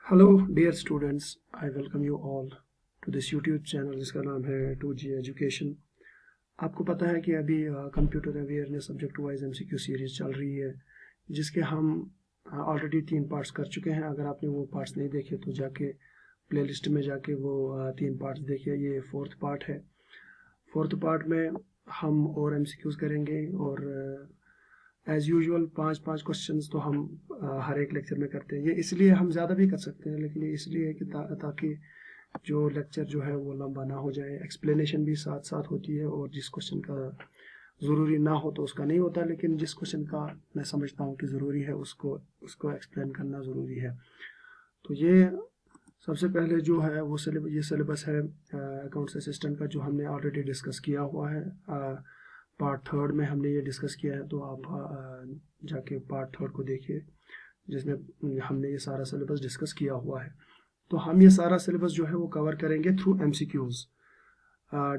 Hello dear students, I welcome you all to this YouTube channel जिसका नाम है 2G education. आपको पता है कि अभी computer awareness subject wise MCQ series चल रही है, जिसके हम ऑलरेडी 3 पार्ट्स कर चुके हैं। अगर आपने वो पार्ट्स नहीं देखे तो जाके प्लेलिस्ट में जाके वो 3 पार्ट्स देखिए। ये 4th पार्ट है। 4th पार्ट में हम और MCQs करेंगे और एज़ यूजुअल 5-5 क्वेश्चंस तो हम हर एक लेक्चर में करते हैं। ये इसलिए हम ज़्यादा भी कर सकते हैं, लेकिन ये इसलिए है कि ताकि जो लेक्चर जो है वो लंबा ना हो जाए। एक्सप्लेनेशन भी साथ साथ होती है और जिस क्वेश्चन का ज़रूरी ना हो तो उसका नहीं होता, लेकिन जिस क्वेश्चन का मैं समझता हूँ कि ज़रूरी है उसको एक्सप्लेन करना ज़रूरी है। तो ये सबसे पहले जो है वो सिलेबस है अकाउंट्स असिस्टेंट का, जो हमने ऑलरेडी डिस्कस किया हुआ है। पार्ट 3rd में हमने ये डिस्कस किया है, तो आप जाके पार्ट 3rd को देखिए जिसमें हमने ये सारा सिलेबस डिस्कस किया हुआ है। तो हम ये सारा सिलेबस जो है वो कवर करेंगे थ्रू MCQs,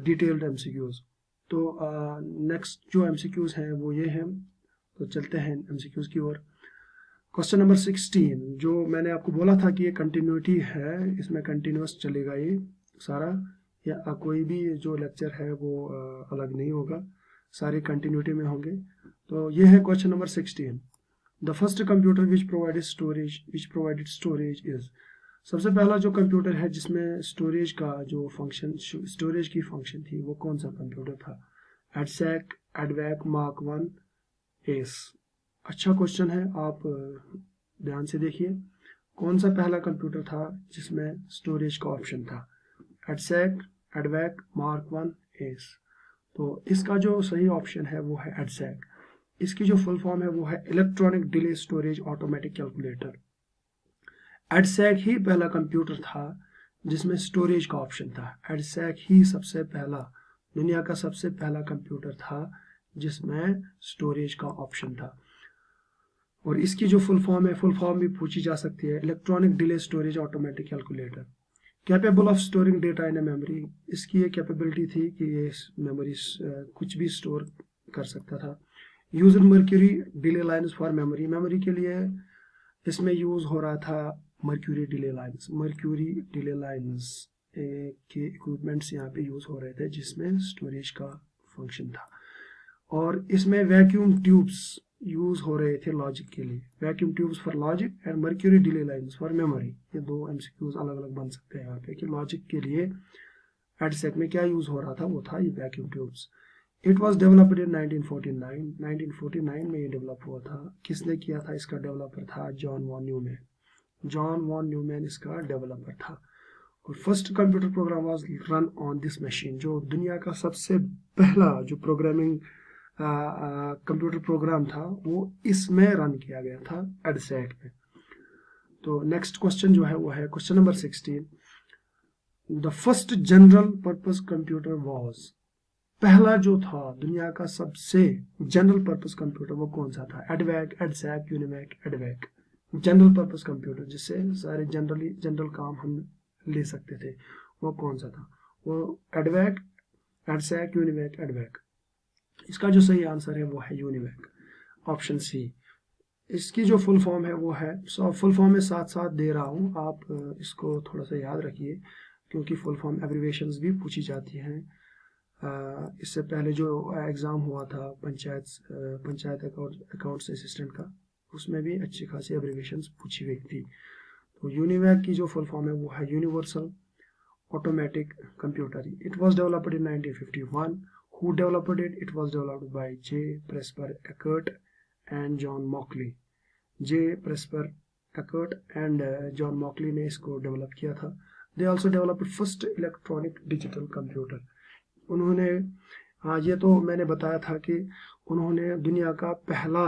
डिटेल्ड MCQs। तो नेक्स्ट जो MCQs हैं वो ये हैं। तो चलते हैं MCQs की ओर। क्वेश्चन नंबर 16, जो मैंने आपको बोला था कि ये कंटिन्यूटी है, इसमें कंटिन्यूस चलेगा ये सारा, या कोई भी जो लेक्चर है वो अलग नहीं होगा, सारे कंटिन्यूटी में होंगे। तो ये है question number 16। The first computer which provided storage is. सबसे पहला जो कंप्यूटर है जिसमें स्टोरेज का जो फंक्शन, स्टोरेज की फंक्शन थी, वो कौन सा कंप्यूटर था? EDSAC, एडवैक, mark 1, S. अच्छा क्वेश्चन है, आप ध्यान से देखिए। कौन सा पहला कंप्यूटर था जिसमें स्टोरेज का ऑप्शन था? EDSAC, एडवैक, mark 1, S. तो इसका जो सही ऑप्शन है वो है एडसैक। इसकी जो फुल फॉर्म है वो है electronic delay storage automatic calculator. EDSAC ही पहला कंप्यूटर था जिसमें स्टोरेज का ऑप्शन था। एडसैक ही सबसे पहला, दुनिया का सबसे पहला कंप्यूटर था जिसमें स्टोरेज का ऑप्शन था। और इसकी जो फुल फॉर्म है, फुल फॉर्म भी पूछी जा सकती है, electronic delay storage automatic calculator. Capable of storing data in a memory. इसकी ये कैपेबिलिटी थी कि ये मेमोरी कुछ भी स्टोर कर सकता था। Used mercury delay lines for memory. Memory के लिए इसमें यूज हो रहा था mercury delay lines. Mercury delay lines के इक्विपमेंट्स यहाँ पे यूज हो रहे थे जिसमें स्टोरेज का फंक्शन था। और इसमें वैक्यूम ट्यूब्स यूज हो रहे थे लॉजिक के लिए। Vacuum tubes for logic and mercury delay lines for memory. ये 2 MCQs अलग अलग बन सकते हैं यहाँ पे कि लॉजिक के लिए एडसैक में क्या यूज हो रहा था, वो था ये vacuum tubes. It was developed in 1949। 1949 में ये डेवलप हुआ था। किसने किया था? इसका डेवलपर था John von Neumann. John von Neumann इसका डेवलपर था। और first computer program was run on this machine. जो दुनिया का सबसे पहला जो प्रोग्रामिंग कंप्यूटर प्रोग्राम था वो इसमें रन किया गया था, एडसैक में। तो नेक्स्ट क्वेश्चन जो है वो है question number 16। The first general purpose computer was. पहला जो था दुनिया का सबसे जनरल पर्पस कंप्यूटर वो कौन सा था? EDVAC, EDSAC, UNIVAC, EDVAC. General purpose computer जिससे सारे जनरल काम हम ले सकते थे, वो कौन सा था? वो एडवैक, एडसैक, यूनिमैक, एडवैक। इसका जो सही आंसर है वो है यूनिमैक, ऑप्शन सी। इसकी जो फुल फॉर्म है वो है, फुल फॉर्म में साथ साथ दे रहा हूँ, आप इसको थोड़ा सा याद रखिए क्योंकि फुल फॉर्म एब्रिविएशंस भी पूछी जाती हैं। इससे पहले जो एग्ज़ाम हुआ था पंचायत अकाउंट्स असिस्टेंट का, उसमें भी अच्छी खासी एब्रिविएशंस पूछी गई थी। तो यूनिमैक की जो फुल फॉर्म है वो है universal automatic computer. It was developed in 1951। Who developed it? It was developed by J. Presper Eckert and John Mauchly. J. Presper Eckert and John Mauchly ने इसको डेवलप किया था। They also developed first electronic digital computer. उन्होंने, हाँ ये तो मैंने बताया था कि उन्होंने दुनिया का पहला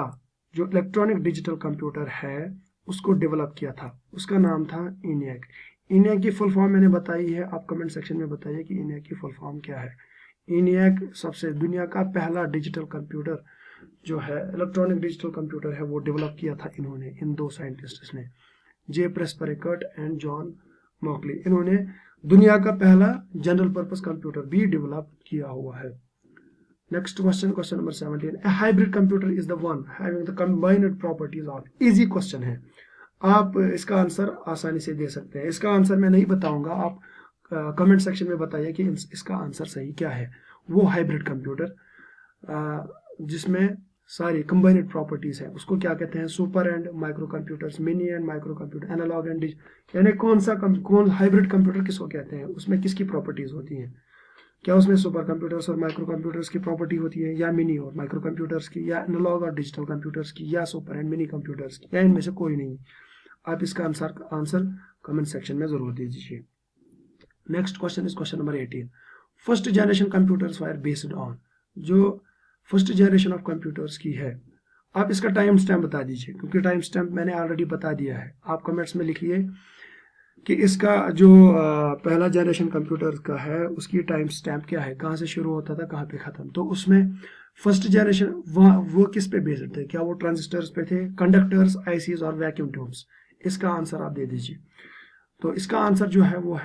जो इलेक्ट्रॉनिक डिजिटल कंप्यूटर है उसको डेवलप किया था। उसका नाम था ENIAC। ENIAC की फुल फॉर्म मैंने बताई है, आप कमेंट सेक्शन में बताइए कि ENIAC की फुल फॉर्म क्या है। ENIAC सबसे दुनिया का पहला डिजिटल कंप्यूटर जो है, इलेक्ट्रॉनिक डिजिटल कंप्यूटर है, वो डेवलप किया था इन्होंने, इन 2 साइंटिस्ट्स ने, J Presper Eckert and John Mauchly. इन्होंने दुनिया का पहला जनरल पर्पस कंप्यूटर भी डेवलप किया हुआ है। Next question, question number 17। A hybrid computer is the one having the combined properties of. Easy question है। आप इसका आंसर आसानी से दे सकते हैं। इसका आंसर मैं नहीं बताऊंगा, आप कमेंट सेक्शन में बताइए कि इसका आंसर सही क्या है। वो हाइब्रिड कंप्यूटर जिसमें सारी कंबाइंड प्रॉपर्टीज है, उसको क्या कहते हैं? Super and micro computers, mini and micro computer, analog and digital. यानी कौन हाइब्रिड कंप्यूटर किसको कहते हैं? उसमें किसकी प्रॉपर्टीज होती हैं? क्या उसमें सुपर कंप्यूटर्स और माइक्रो कंप्यूटर्स की प्रॉपर्टी होती है, या मिनी और माइक्रो कंप्यूटर्स की, या एनालॉग और डिजिटल कंप्यूटर्स की, या सुपर एंड मिनी कंप्यूटर्स की, या इनमें से कोई नहीं? आप इसका आंसर कमेंट सेक्शन में जरूर दीजिए। Next question is question number 18। First generation computers were based on. जो फर्स्ट जनरेशन ऑफ कंप्यूटर्स की है, आप इसका टाइम स्टैम्प बता दीजिए, क्योंकि टाइम स्टैम्प मैंने ऑलरेडी बता दिया है। आप कमेंट्स में लिखिए कि इसका जो पहला जनरेशन कंप्यूटर का है उसकी टाइम स्टैम्प क्या है, कहाँ से शुरू होता था, कहाँ पे खत्म। तो उसमें फर्स्ट जनरेशन वो किस पे बेस्ड थे? क्या वो ट्रांजिस्टर्स पे थे, कंडक्टर्स, आईसीज और वैक्यूम ट्यूब्स? इसका आंसर आप दे दीजिए। तो इसका आंसर जो है वो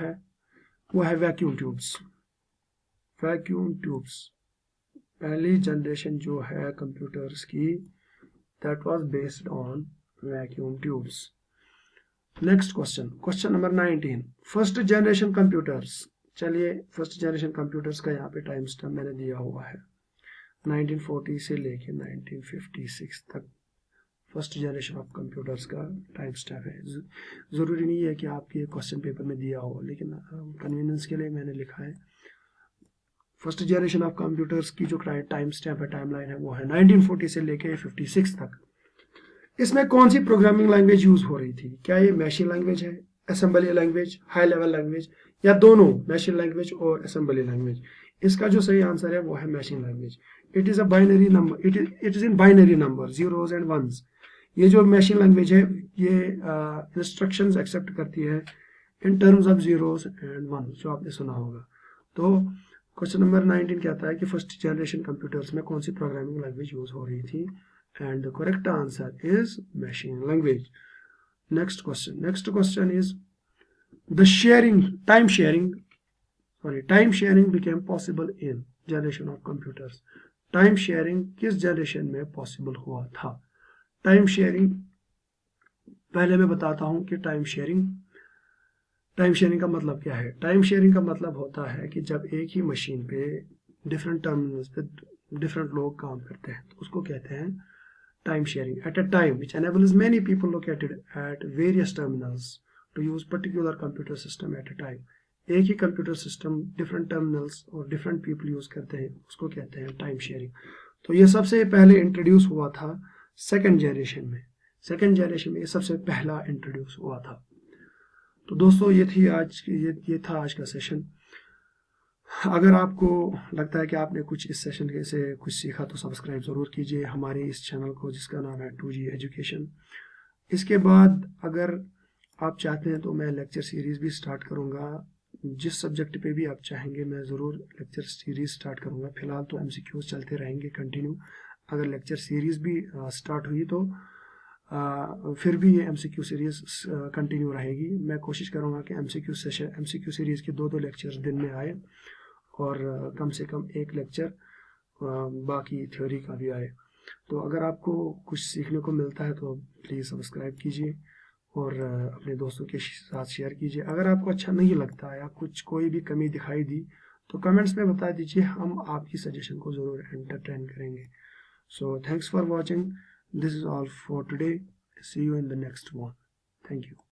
है वैक्यूम ट्यूब्स। वैक्यूम ट्यूब्स पहली जनरेशन जो है कंप्यूटर्स की, that was based on vacuum tubes. Next question number 19। First generation computers. चलिए, फर्स्ट जनरेशन कंप्यूटर्स का यहाँ पे टाइम स्टैम्प मैंने दिया हुआ है, 1940 से लेके 1956 तक फर्स्ट जनरेशन ऑफ कंप्यूटर्स का टाइम स्टैम्प है। ज़रूरी नहीं है कि आपके क्वेश्चन पेपर में दिया हो, लेकिन कन्वीनियंस के लिए मैंने लिखा है। फर्स्ट जनरेशन ऑफ कंप्यूटर्स की जो टाइम स्टैम्प है, टाइम लाइन है, वो है 1940 से लेके 56 तक। इसमें कौन सी प्रोग्रामिंग लैंग्वेज यूज हो रही थी? क्या ये मैशिन लैंग्वेज है, assembly language, high level language, या दोनों, मैशिन लैंग्वेज और असेंबली लैंग्वेज? इसका जो सही आंसर है वो है machine language. It is a binary number, it is in binary number, zeros and ones. ये जो मैशिन लैंग्वेज है, ये इंस्ट्रक्शंस एक्सेप्ट करती है in terms of zeros and ones, जो आपने सुना होगा। तो क्वेश्चन नंबर 19 कहता है कि फर्स्ट जनरेशन कंप्यूटर्स में कौन सी प्रोग्रामिंग लैंग्वेज यूज हो रही थी, and the correct answer is machine language. Next question is the time sharing became possible in generation of computers. Time sharing किस जनरेशन में पॉसिबल हुआ था? टाइम शेयरिंग पहले मैं बताता हूं कि टाइम शेयरिंग का मतलब क्या है। टाइम शेयरिंग का मतलब होता है कि जब एक ही मशीन पे डिफरेंट टर्मिनल्स पे डिफरेंट लोग काम करते हैं, तो उसको कहते हैं time sharing at a time which enables many people located at various terminals to use particular computer system at a time. एक ही कंप्यूटर सिस्टम डिफरेंट टर्मिनल्स और डिफरेंट पीपल यूज करते हैं, उसको कहते हैं टाइम शेयरिंग। तो ये सबसे पहले इंट्रोड्यूस हुआ था सेकंड जनरेशन में ये सबसे पहला इंट्रोड्यूस हुआ था। तो दोस्तों ये था आज का सेशन। अगर आपको लगता है कि आपने कुछ इस सेशन से कुछ सीखा तो सब्सक्राइब ज़रूर कीजिए हमारे इस चैनल को, जिसका नाम है 2G एजुकेशन। इसके बाद अगर आप चाहते हैं तो मैं लेक्चर सीरीज़ भी स्टार्ट करूंगा। जिस सब्जेक्ट पे भी आप चाहेंगे मैं ज़रूर लेक्चर सीरीज़ स्टार्ट करूंगा। फिलहाल तो MCQs चलते रहेंगे कंटिन्यू। अगर लेक्चर सीरीज़ भी स्टार्ट हुई तो फिर भी ये MCQ सीरीज़ कंटिन्यू रहेगी। मैं कोशिश करूंगा कि MCQ सीरीज़ के 2 लेक्चर्स दिन में आए और कम से कम एक लेक्चर बाकी थ्योरी का भी आए। तो अगर आपको कुछ सीखने को मिलता है तो प्लीज़ सब्सक्राइब कीजिए और अपने दोस्तों के साथ शेयर कीजिए। अगर आपको अच्छा नहीं लगता या कोई भी कमी दिखाई दी तो कमेंट्स में बता दीजिए, हम आपकी सजेशन को ज़रूर एंटरटेन करेंगे। So thanks for watching, this is all for today, see you in the next one, thank you.